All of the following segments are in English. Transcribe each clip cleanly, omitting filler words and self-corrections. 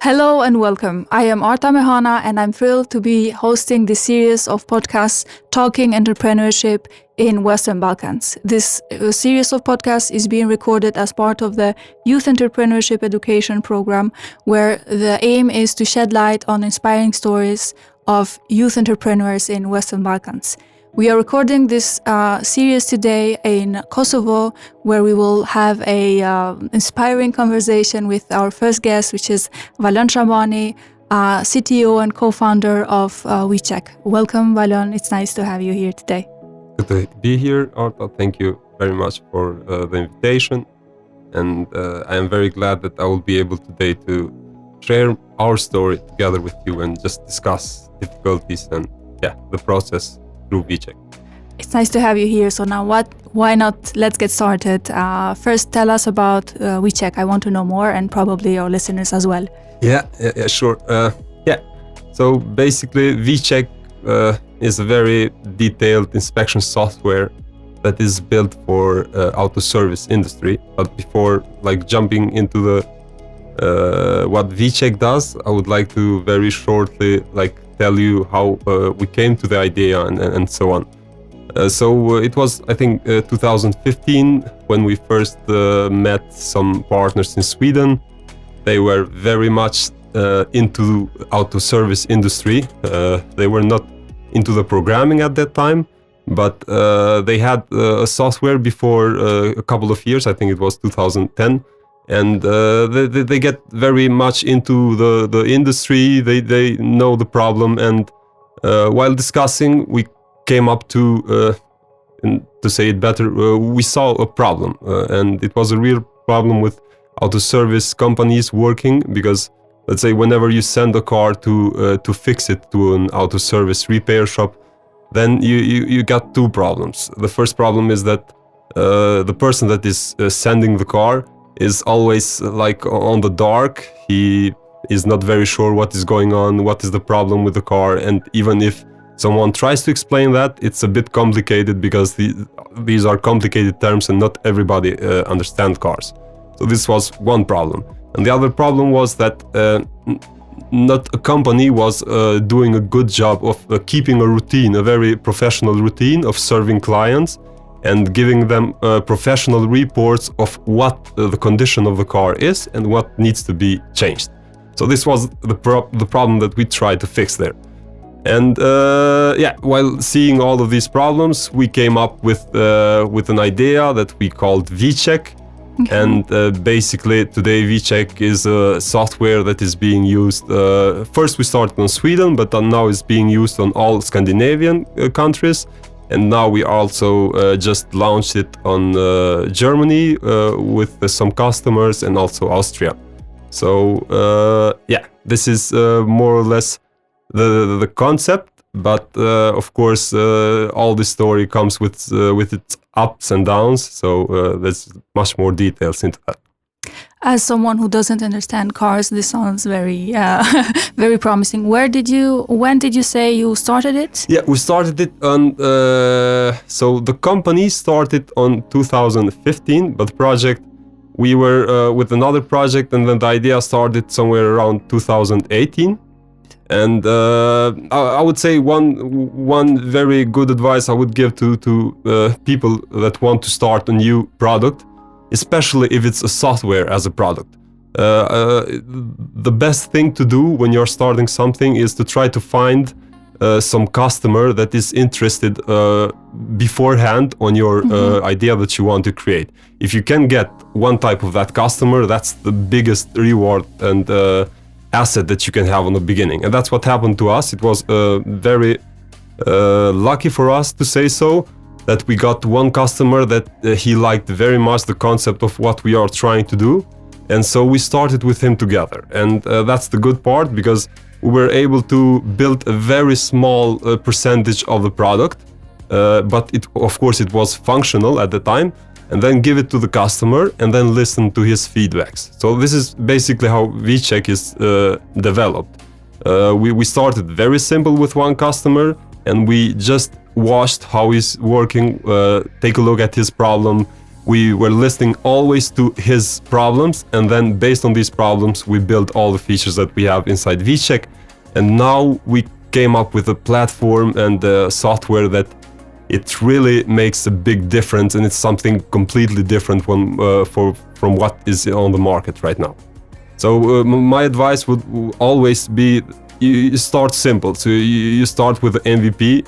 Hello and welcome. I am Arta Mehana and I'm thrilled to be hosting this series of podcasts talking entrepreneurship in Western Balkans. This series of podcasts is being recorded as part of the Youth Entrepreneurship Education Program, where the aim is to shed light on inspiring stories of youth entrepreneurs in Western Balkans. We are recording this series today in Kosovo, where we will have a inspiring conversation with our first guest, which is Valon Shabani, CTO and co-founder of WeCheck. Welcome, Valon. It's nice to have you here today. Good to be here, Arta. Thank you very much for the invitation. And I am very glad that I will be able today to share our story together with you and just discuss difficulties and the process through WeCheck. It's nice to have you here. So now why not, let's get started. First, tell us about WeCheck. I want to know more, and probably our listeners as well. Yeah, sure. So basically, WeCheck is a very detailed inspection software that is built for auto service industry. But before jumping into the what WeCheck does, I would like to very shortly tell you how we came to the idea and so on. So it was, I think, 2015 when we first met some partners in Sweden. They were very much into auto service industry. They were not into the programming at that time, but they had a software before a couple of years. I think it was 2010. And they get very much into the industry. They know the problem, and while discussing, we came up to, and to say it better, we saw a problem, and it was a real problem with auto service companies working, because let's say whenever you send a car to fix it to an auto service repair shop, then you got two problems. The first problem is that the person that is sending the car is always on the dark. He is not very sure what is going on, what is the problem with the car, and even if someone tries to explain that, it's a bit complicated because these are complicated terms and not everybody understands cars. So this was one problem. And the other problem was that not a company was doing a good job of keeping a routine, a very professional routine of serving clients and giving them professional reports of what the condition of the car is and what needs to be changed. So this was the problem that we tried to fix there. And while seeing all of these problems, we came up with an idea that we called WeCheck. Okay. And basically today WeCheck is a software that is being used. First we started on Sweden, but now it's being used on all Scandinavian countries. And now we also just launched it on Germany with some customers, and also Austria. So this is more or less the concept. But of course, all the story comes with its ups and downs. So there's much more details into that. As someone who doesn't understand cars, this sounds very, very promising. When did you say you started it? Yeah, we started it on, so the company started on 2015, but the project, we were with another project, and then the idea started somewhere around 2018. And I would say one very good advice I would give to people that want to start a new product, especially if it's a software as a product. The best thing to do when you're starting something is to try to find some customer that is interested beforehand on your idea that you want to create. If you can get one type of that customer, that's the biggest reward and asset that you can have on the beginning. And that's what happened to us. It was very lucky for us, to say so, that we got one customer that he liked very much the concept of what we are trying to do. And so we started with him together. And that's the good part, because we were able to build a very small percentage of the product. But of course it was functional at the time. And then give it to the customer and then listen to his feedbacks. So this is basically how WeCheck is developed. We started very simple with one customer, and we just watched how he's working, take a look at his problem, we were listening always to his problems, and then based on these problems, we built all the features that we have inside VCheck. And now we came up with a platform and software that it really makes a big difference, and it's something completely different from what is on the market right now. So my advice would always be, you start simple. So you start with the MVP,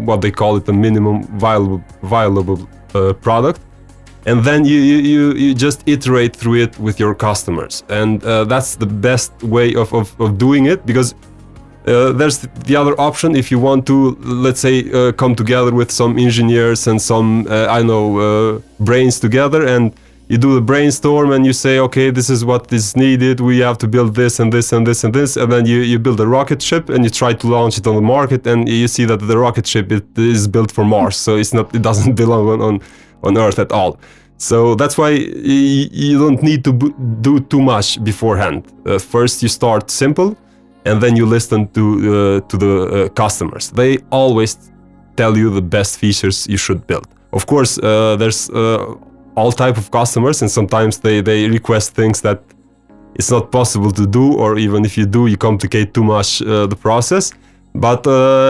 what they call it, a minimum viable product, and then you just iterate through it with your customers, and that's the best way of doing it, because there's the other option. If you want to, let's say, come together with some engineers and some brains together, and you do the brainstorm and you say, okay, this is what is needed, we have to build this and this and this and this, and then you build a rocket ship and you try to launch it on the market, and you see that the rocket ship is built for Mars, so it doesn't belong on Earth at all. So that's why you don't need to do too much beforehand. First you start simple, and then you listen to the customers. They always tell you the best features you should build. Of course, there's all type of customers, and sometimes they request things that it's not possible to do, or even if you do, you complicate too much the process. But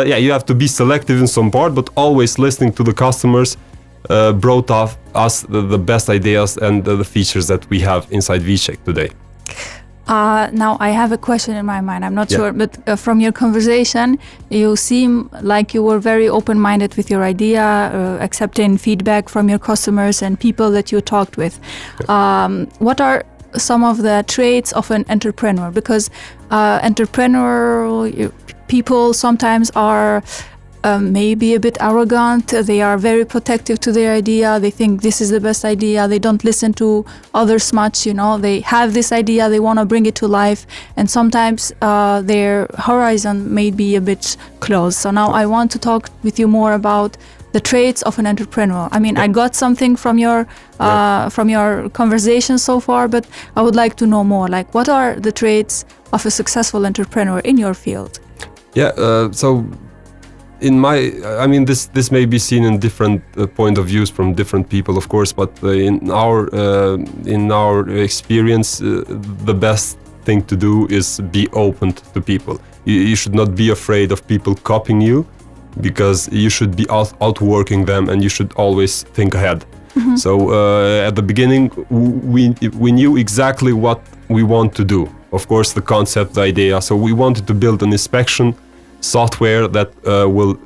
you have to be selective in some part, but always listening to the customers brought us the best ideas and the features that we have inside VCheck today. Now I have a question in my mind. I'm not sure, but from your conversation, you seem like you were very open-minded with your idea, accepting feedback from your customers and people that you talked with. What are some of the traits of an entrepreneur? Because entrepreneurial people sometimes are maybe a bit arrogant. They are very protective to their idea. They think this is the best idea. They don't listen to others much. They have this idea. They want to bring it to life, and sometimes their horizon may be a bit closed. So now I want to talk with you more about the traits of an entrepreneur. I mean, I got something from your conversation so far, but I would like to know more. Like, what are the traits of a successful entrepreneur in your field? So this may be seen in different point of views from different people, of course, but in our experience, the best thing to do is be open to people. You should not be afraid of people copying you, because you should be outworking them, and you should always think ahead. Mm-hmm. So at the beginning, we knew exactly what we want to do. Of course, the concept, the idea. So we wanted to build an inspection software that will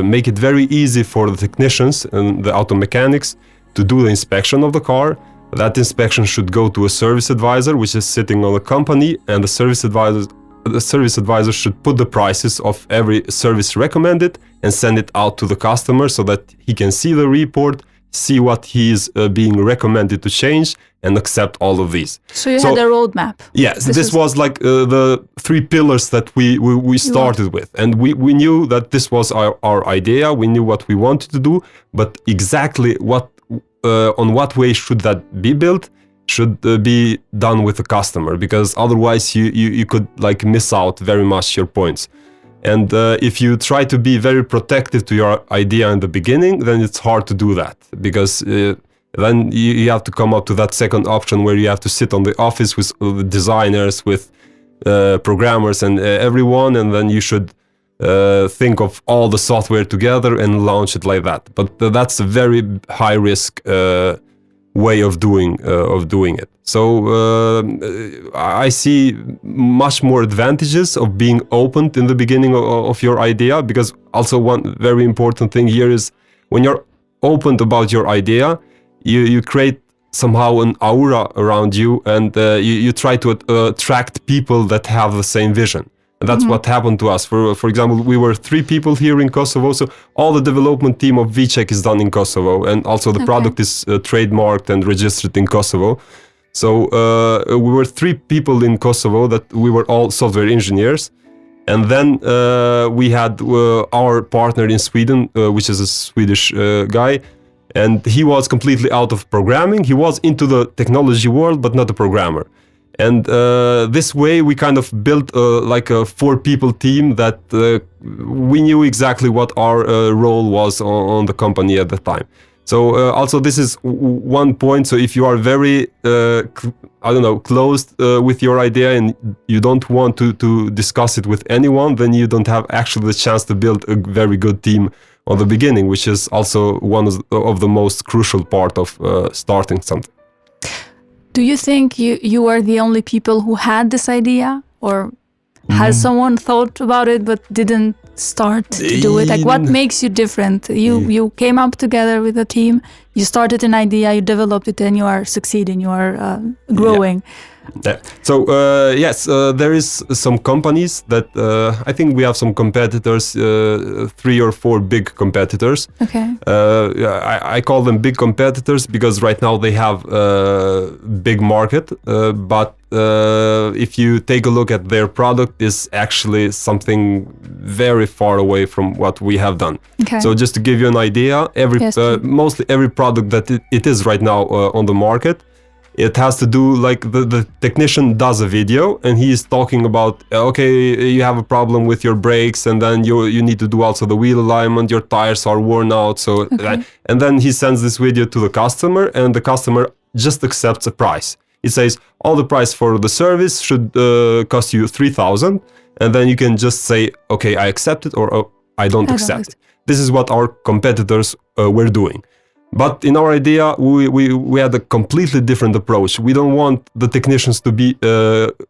make it very easy for the technicians and the auto mechanics to do the inspection of the car. That inspection should go to a service advisor, which is sitting on a company, and the service advisor should put the prices of every service recommended and send it out to the customer, so that he can see the report, see what he is being recommended to change, and accept all of these. So you had a roadmap. Yes, this was like the three pillars that we started with, and we knew that this was our idea. We knew what we wanted to do, but exactly on what way should that be built should be done with the customer, because otherwise you could like miss out very much your points. And if you try to be very protective to your idea in the beginning, then it's hard to do that, because then you have to come up to that second option where you have to sit on the office with designers, with programmers and everyone, and then you should think of all the software together and launch it like that. But that's a very high risk way of doing it. So I see much more advantages of being open in the beginning of your idea, because also one very important thing here is when you're open about your idea, you create somehow an aura around you, and you try to attract people that have the same vision. And that's what happened to us. For example, we were 3 people here in Kosovo, so all the development team of VCheck is done in Kosovo, and also the product is trademarked and registered in Kosovo. So we were 3 people in Kosovo that we were all software engineers. And then we had our partner in Sweden, which is a Swedish guy, and he was completely out of programming. He was into the technology world, but not a programmer. And this way we kind of built like a 4-people team that we knew exactly what our role was on the company at the time. So also this is one point. So if you are very, closed with your idea and you don't want to discuss it with anyone, then you don't have actually the chance to build a very good team on the beginning, which is also one of the most crucial part of starting something. Do you think you are the only people who had this idea, or has someone thought about it but didn't start to do it? Like, what makes you different? You came up together with a team, you started an idea, you developed it, and you are succeeding, you are growing. Yeah. So yes, there is some companies that I think we have some competitors, 3 or 4 big competitors. Okay. I call them big competitors because right now they have a big market, but if you take a look at their product, is actually something very far away from what we have done. Okay. So just to give you an idea, mostly every product that it is right now on the market, it has to do like the technician does a video and he is talking about, okay, you have a problem with your brakes, and then you need to do also the wheel alignment, your tires are worn out. So and then he sends this video to the customer, and the customer just accepts a price. It says all the price for the service should cost you 3,000, and then you can just say, okay, I accept it, or oh, I don't accept it. This is what our competitors were doing. But in our idea, we had a completely different approach. We don't want the technicians to be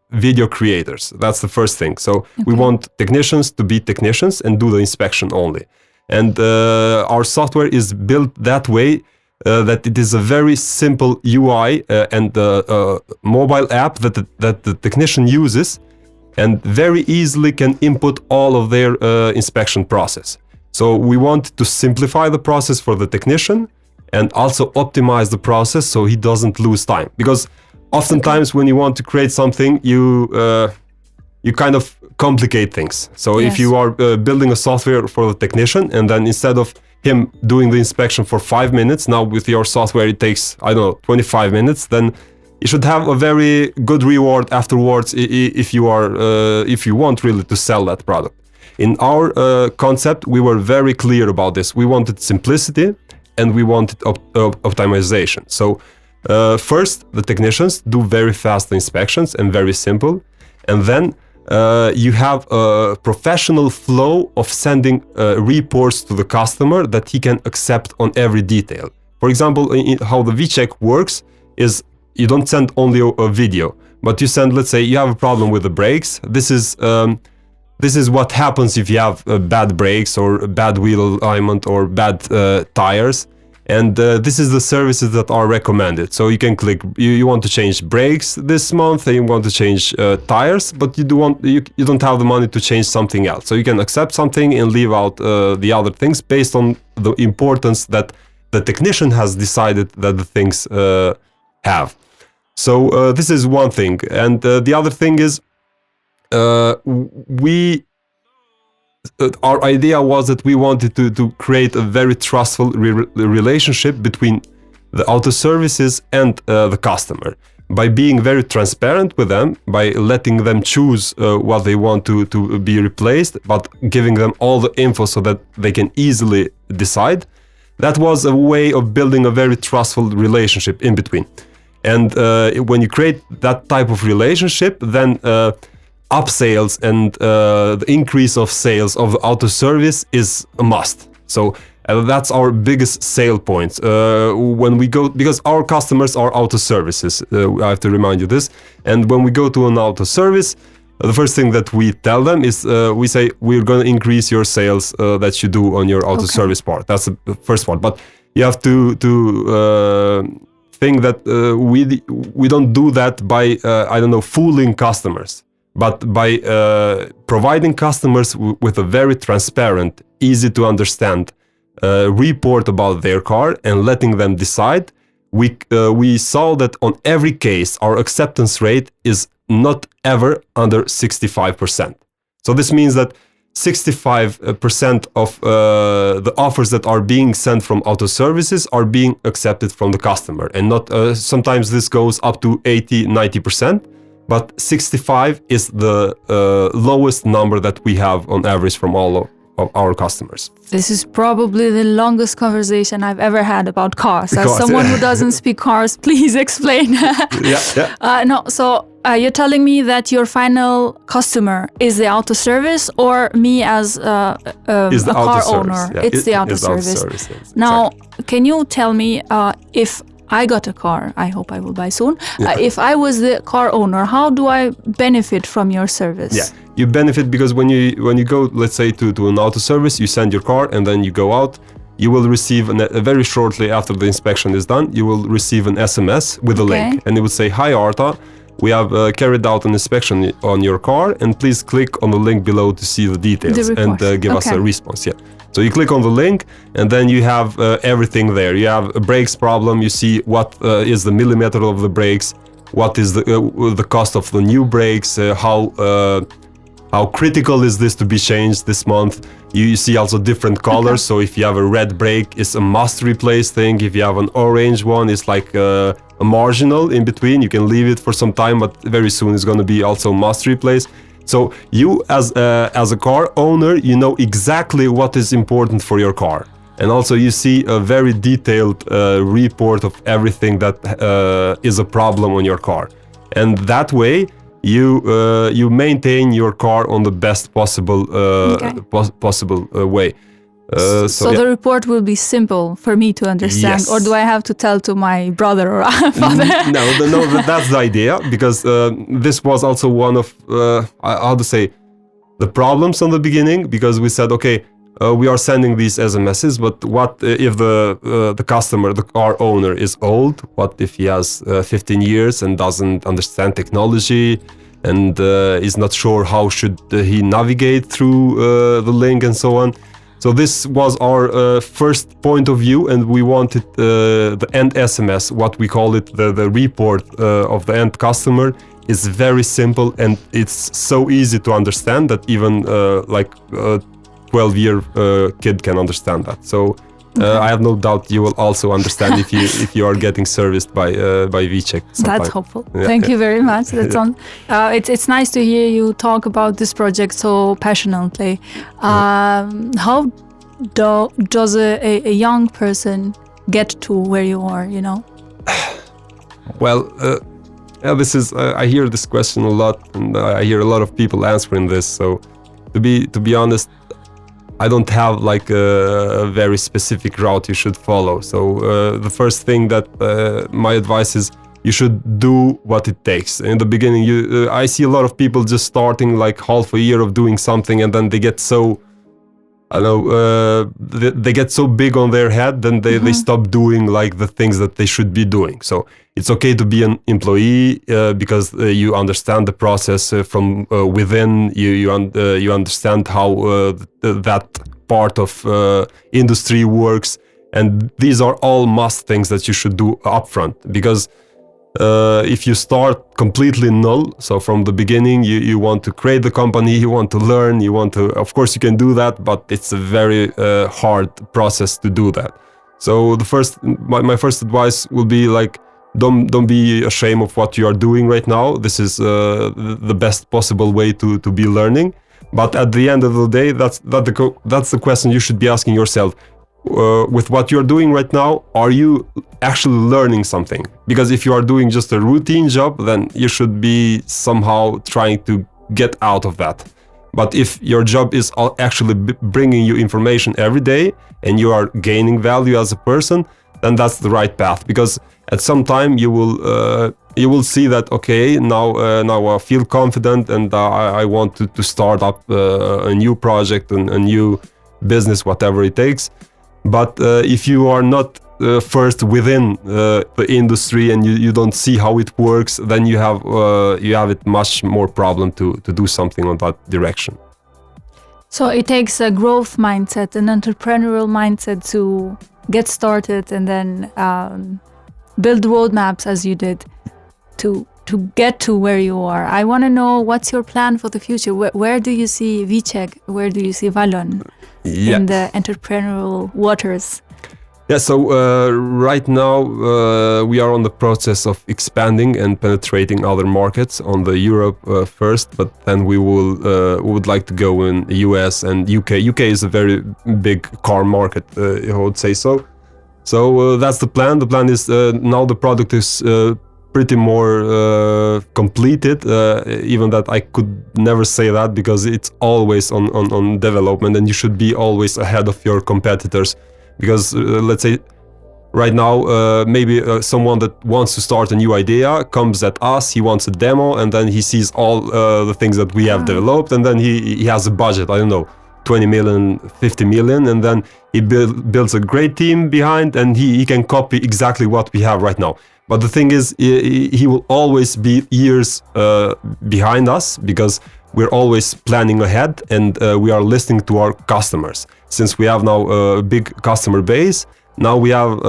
video creators. That's the first thing. So we want technicians to be technicians and do the inspection only. And our software is built that way that it is a very simple UI and mobile app that the technician uses and very easily can input all of their inspection process. So we want to simplify the process for the technician and also optimize the process so he doesn't lose time. Because oftentimes when you want to create something, you kind of complicate things. So if you are building a software for the technician, and then instead of him doing the inspection for 5 minutes, now with your software it takes, 25 minutes, then you should have a very good reward afterwards if you want really to sell that product. In our concept, we were very clear about this. We wanted simplicity and we wanted optimization. So first, the technicians do very fast inspections and very simple. And then you have a professional flow of sending reports to the customer that he can accept on every detail. For example, how the VCheck works is you don't send only a video, but you send, let's say you have a problem with the brakes. This is what happens if you have bad brakes or bad wheel alignment or bad tires. And this is the services that are recommended. So you can click, you want to change brakes this month, and you want to change tires, but you don't have the money to change something else. So you can accept something and leave out the other things based on the importance that the technician has decided that the things have. So this is one thing. And the other thing is, our idea was that we wanted to create a very trustful relationship between the auto services and the customer by being very transparent with them, by letting them choose what they want to be replaced, but giving them all the info so that they can easily decide. That was a way of building a very trustful relationship in between. And when you create that type of relationship, then upsales and the increase of sales of the auto service is a must. So that's our biggest sale point. When we go, because our customers are auto services, I have to remind you this. And when we go to an auto service, the first thing that we tell them is we say we're going to increase your sales that you do on your auto service part. That's the first part. But you have to think that we don't do that by fooling customers, but by providing customers with a very transparent, easy to understand report about their car and letting them decide. We saw that on every case our acceptance rate is not ever under 65%. So this means that 65% of the offers that are being sent from auto services are being accepted from the customer, and not sometimes this goes up to 80-90%, but 65 is the lowest number that we have on average from all of our customers. This is probably the longest conversation I've ever had about cars. As someone who doesn't speak cars, please explain. So you're telling me that your final customer is the auto service, or me as a car owner? Yeah, it's the auto service. Yes, now, exactly. can you tell me if I got a car, I hope I will buy soon. If I was the car owner, how do I benefit from your service? Yeah, you benefit because when you go, let's say, to an auto service, you send your car and then you go out, you will receive very shortly after the inspection is done, you will receive an SMS with a link, and it will say, "Hi Arta, we have carried out an inspection on your car, and please click on the link below to see the details and give us a response." Yeah. So you click on the link, and then you have everything there. You have a brakes problem. You see what is the millimeter of the brakes, what is the cost of the new brakes, how critical is this to be changed this month. You see also different colors. So if you have a red brake, it's a must replace thing. If you have an orange one, it's like a marginal in between. You can leave it for some time, but very soon it's going to be also must replace. So you as a car owner, you know exactly what is important for your car. And also you see a very detailed report of everything that is a problem on your car. And that way you maintain your car on the best possible way. So the report will be simple for me to understand, or do I have to tell to my brother or father? No, that's the idea, because this was also one of how to say, the problems on the beginning, because we said, okay, we are sending these SMSs, but what if the customer, the car owner, is old? What if he has 15 years and doesn't understand technology and is not sure how should he navigate through the link and so on? So this was our first point of view, and we wanted the end SMS, what we call it, the report of the end customer, is very simple, and it's so easy to understand that even like a 12-year kid can understand that. So I have no doubt you will also understand if you are getting serviced by VCheck sometime. That's hopeful. Yeah. Thank you very much. That's it's nice to hear you talk about this project so passionately. How does a young person get to where you are? You know. Well, this is I hear this question a lot, and I hear a lot of people answering this. So to be honest, I don't have like a very specific route you should follow. So the first thing that my advice is, you should do what it takes. In the beginning, I see a lot of people just starting like half a year of doing something, and then they get so, I don't know, they get so big on their head, then they stop doing like the things that they should be doing. So it's okay to be an employee because you understand the process from within. You understand how that part of industry works, and these are all must things that you should do upfront. Because if you start completely null, so from the beginning you want to create the company, you want to learn, you want to, of course you can do that, but it's a very hard process to do that. So my first advice will be like, don't be ashamed of what you are doing right now. This is the best possible way to be learning. But at the end of the day, that's the question you should be asking yourself. With what you're doing right now, are you actually learning something? Because if you are doing just a routine job, then you should be somehow trying to get out of that. But if your job is actually bringing you information every day and you are gaining value as a person, then that's the right path. Because at some time you will see that, okay, now I feel confident and I want to start up a new project and a new business, whatever it takes. But if you are not first within the industry and you don't see how it works, then you have it much more problem to do something on that direction. So it takes a growth mindset, an entrepreneurial mindset to get started and then build roadmaps as you did to get to where you are. I want to know, what's your plan for the future? Where do you see VCheck? Where do you see Valon in the entrepreneurial waters? Yeah, so right now we are on the process of expanding and penetrating other markets on the Europe first, but then we would like to go in the US and UK. UK is a very big car market, I would say so. So that's the plan. The plan is now the product is pretty more completed, even that I could never say that because it's always on development and you should be always ahead of your competitors. Because let's say right now, maybe someone that wants to start a new idea comes at us, he wants a demo, and then he sees all the things that we have developed, and then he has a budget, I don't know, 20 million, 50 million, and then he builds a great team behind, and he can copy exactly what we have right now. But the thing is, he will always be years behind us because we're always planning ahead and we are listening to our customers. Since we have now a big customer base, now we have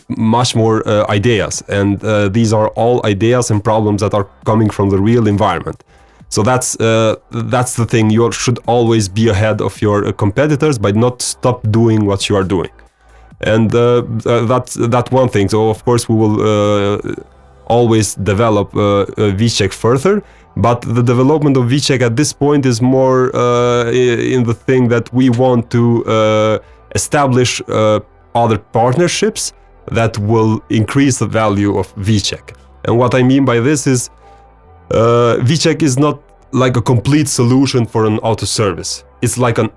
much more ideas, and these are all ideas and problems that are coming from the real environment. So that's the thing. You should always be ahead of your competitors by not stop doing what you are doing, and that's one thing. So of course we will always develop VCheck further. But the development of VCheck at this point is more in the thing that we want to establish other partnerships that will increase the value of VCheck. And what I mean by this is VCheck is not like a complete solution for an auto service. It's like an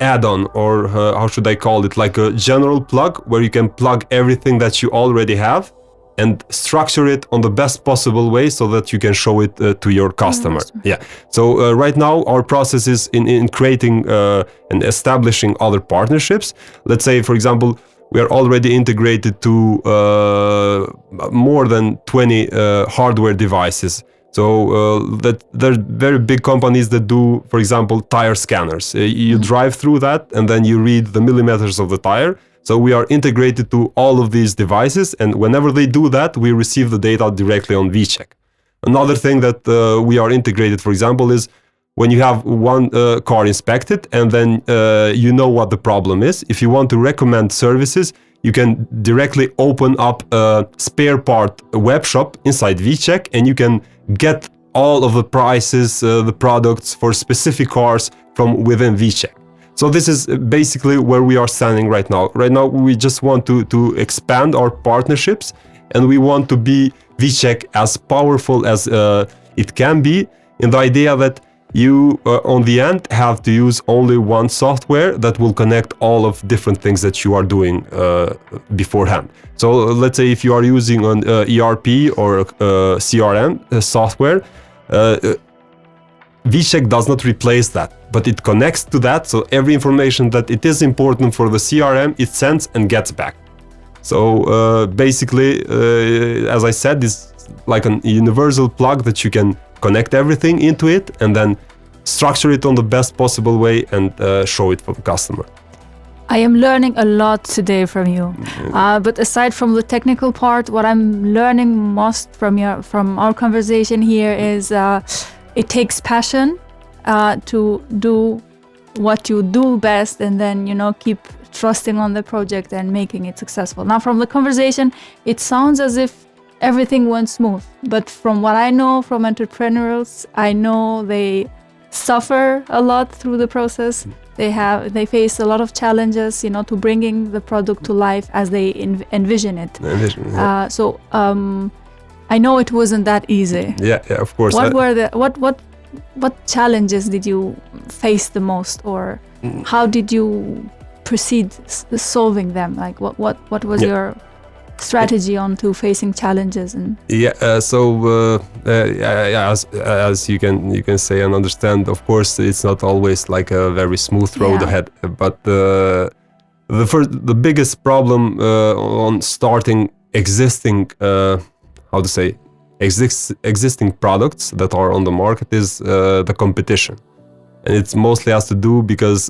add-on, or how should I call it, like a general plug where you can plug everything that you already have and structure it on the best possible way so that you can show it to your customer. Yeah. So right now our process is in creating and establishing other partnerships. Let's say, for example, we are already integrated to more than 20 hardware devices. So that there are very big companies that do, for example, tire scanners. You drive through that and then you read the millimeters of the tire. So we are integrated to all of these devices, and whenever they do that, we receive the data directly on VCheck. Another thing that we are integrated, for example, is when you have one car inspected and then you know what the problem is. If you want to recommend services, you can directly open up a spare part web shop inside VCheck, and you can get all of the prices, the products for specific cars from within VCheck. So this is basically where we are standing right now. Right now, we just want to expand our partnerships, and we want to be VCheck as powerful as it can be, in the idea that you, on the end, have to use only one software that will connect all of different things that you are doing beforehand. So let's say if you are using an ERP or a CRM software, VCheck does not replace that, but it connects to that, so every information that it is important for the CRM, it sends and gets back. So basically, as I said, it's like a universal plug that you can connect everything into it and then structure it on the best possible way and show it for the customer. I am learning a lot today from you. But aside from the technical part, what I'm learning most from our conversation here is it takes passion to do what you do best, and then keep trusting on the project and making it successful. Now, from the conversation, it sounds as if everything went smooth, but from what I know from entrepreneurs, I know they suffer a lot through the process. They face a lot of challenges, to bringing the product to life as they envision it. So I know it wasn't that easy. Yeah, of course. What challenges did you face the most, or how did you proceed solving them? Like what was your strategy on to facing challenges? And as you can say and understand, of course it's not always like a very smooth road ahead, but the biggest problem on starting existing existing products that are on the market is the competition, and it mostly has to do because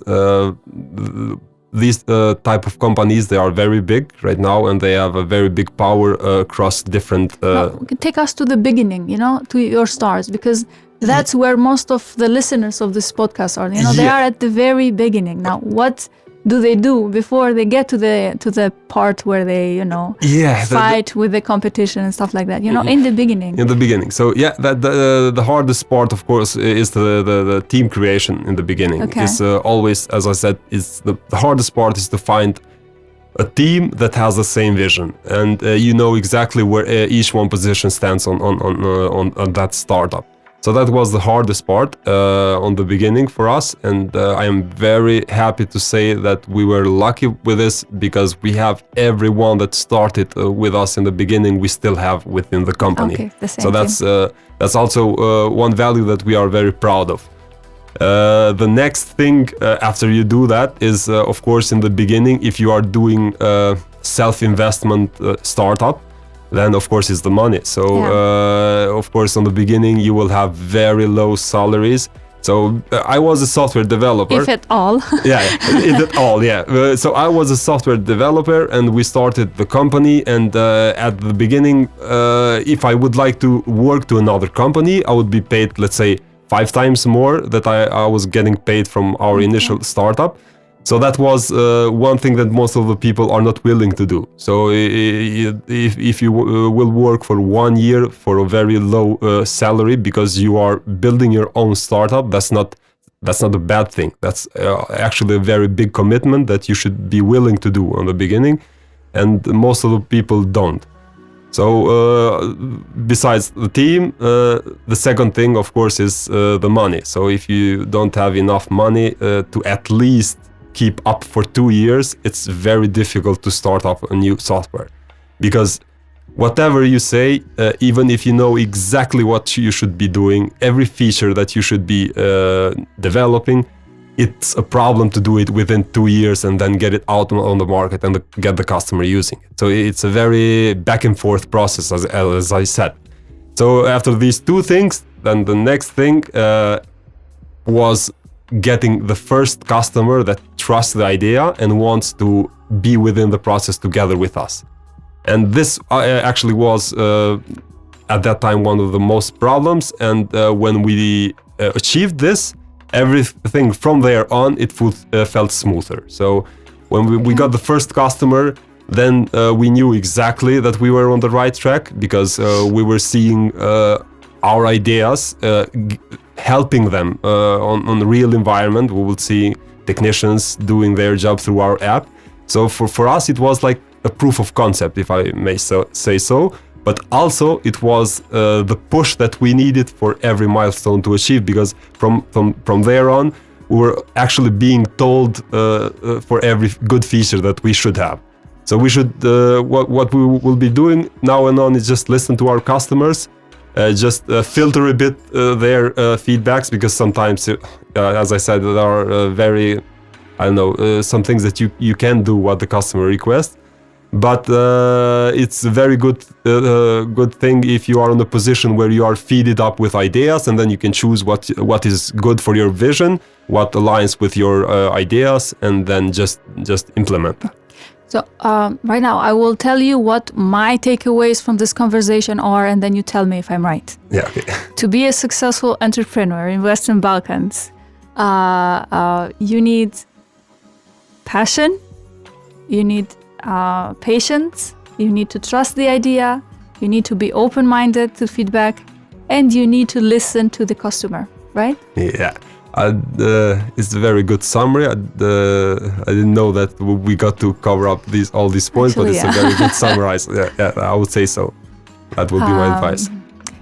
these type of companies, they are very big right now, and they have a very big power across different... Take us to the beginning, to your stars, because that's where most of the listeners of this podcast are. They are at the very beginning. Now, what do they do before they get to the part where they fight with the competition and stuff like that? In the beginning. In the beginning. So that the hardest part, of course, is the team creation in the beginning. Okay. Is always, as I said, is the hardest part is to find a team that has the same vision, and exactly where each one position stands on that startup. So that was the hardest part on the beginning for us, and I am very happy to say that we were lucky with this, because we have everyone that started with us in the beginning, we still have within the company. Okay, the same so that's also one value that we are very proud of. The next thing after you do that is, of course, in the beginning, if you are doing self-investment startup, then of course it's the money. So of course, on the beginning you will have very low salaries. So I was a software developer. If at all. If at all, yeah. So I was a software developer, and we started the company. And at the beginning, if I would like to work to another company, I would be paid, let's say, 5 times more that I was getting paid from our initial startup. So that was one thing that most of the people are not willing to do. So if you will work for 1 year for a very low salary because you are building your own startup, that's not a bad thing. That's actually a very big commitment that you should be willing to do on the beginning, and most of the people don't. So besides the team, the second thing, of course, is the money. So if you don't have enough money to at least keep up for 2 years, it's very difficult to start up a new software. Because whatever you say, even if you know exactly what you should be doing, every feature that you should be developing, it's a problem to do it within 2 years and then get it out on the market and get the customer using it. So it's a very back and forth process, as I said. So after these 2 things, then the next thing was getting the first customer that trusts the idea and wants to be within the process together with us. And this actually was at that time one of the most problems. And when we achieved this, everything from there on, it felt smoother. So when we got the first customer, then we knew exactly that we were on the right track, because we were seeing our ideas helping them on the real environment. We would see technicians doing their job through our app. So for us, it was like a proof of concept, if I may say so. But also it was the push that we needed for every milestone to achieve, because from there on, we were actually being told for every good feature that we should have. So we should, what we will be doing now and on is just listen to our customers, just filter a bit their feedbacks, because sometimes, as I said, there are very, some things that you can do what the customer requests. But it's a very good thing if you are in a position where you are feeded up with ideas, and then you can choose what is good for your vision, what aligns with your ideas, and then just implement that. So right now I will tell you what my takeaways from this conversation are, and then you tell me if I'm right. Yeah. Okay. To be a successful entrepreneur in Western Balkans, you need passion, you need patience, you need to trust the idea, you need to be open-minded to feedback, and you need to listen to the customer, right? Yeah, it's a very good summary. I didn't know that we got to cover up all these points. Actually, but it's a very good summary. Yeah, I would say so. That would be my advice.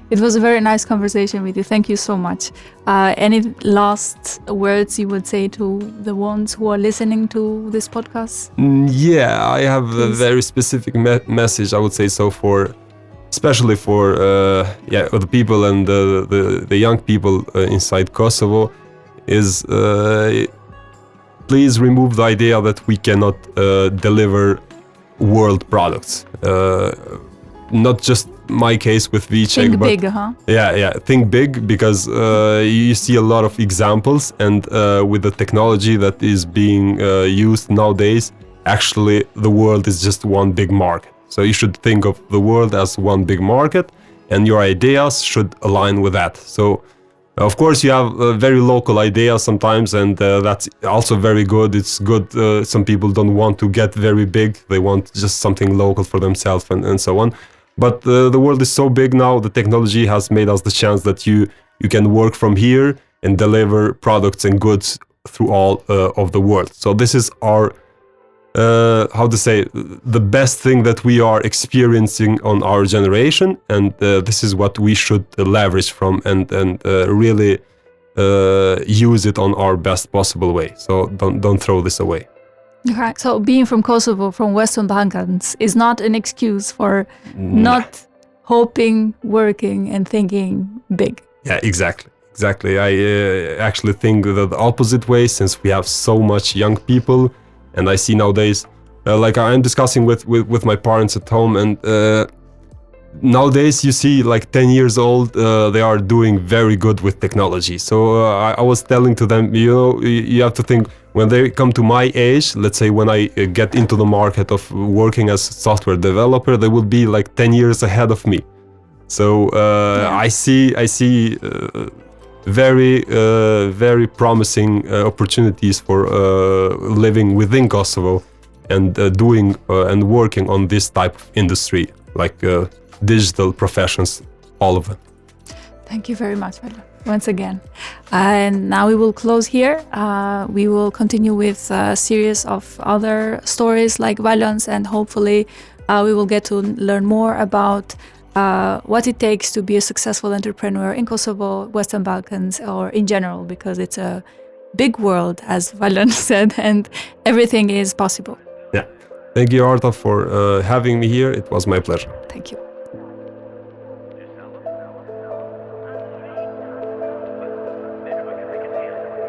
It was a very nice conversation with you. Thank you so much. Any last words you would say to the ones who are listening to this podcast? Yeah, I have a very specific message, I would say so, especially for the people and the young people inside Kosovo, is please remove the idea that we cannot deliver world products. Not just my case with VCheck, think big, huh? Yeah, think big, because you see a lot of examples, and with the technology that is being used nowadays, actually the world is just one big market. So you should think of the world as one big market, and your ideas should align with that. So Of course, you have very local ideas sometimes, and that's also very good. It's good. Some people don't want to get very big. They want just something local for themselves and so on. But the world is so big now. The technology has made us the chance that you can work from here and deliver products and goods through all of the world. So this is our the best thing that we are experiencing on our generation, and this is what we should leverage from and really use it on our best possible way. So don't throw this away. Okay. So being from Kosovo, from Western Balkans, is not an excuse for not hoping, working, and thinking big. Yeah, exactly. I actually think the opposite way, since we have so much young people. And I see nowadays, like I'm discussing with my parents at home, and nowadays you see like 10 years old, they are doing very good with technology. So I was telling to them, you have to think, when they come to my age, let's say when I get into the market of working as a software developer, they will be like 10 years ahead of me. So I see very promising opportunities for living within Kosovo and doing and working on this type of industry, like digital professions, all of them. Thank you very much, Valon, once again. And now we will close here. We will continue with a series of other stories like Valon's, and hopefully we will get to learn more about what it takes to be a successful entrepreneur in Kosovo, Western Balkans, or in general, because it's a big world, as Valon said, and everything is possible. Yeah. Thank you, Arta, for having me here. It was my pleasure. Thank you.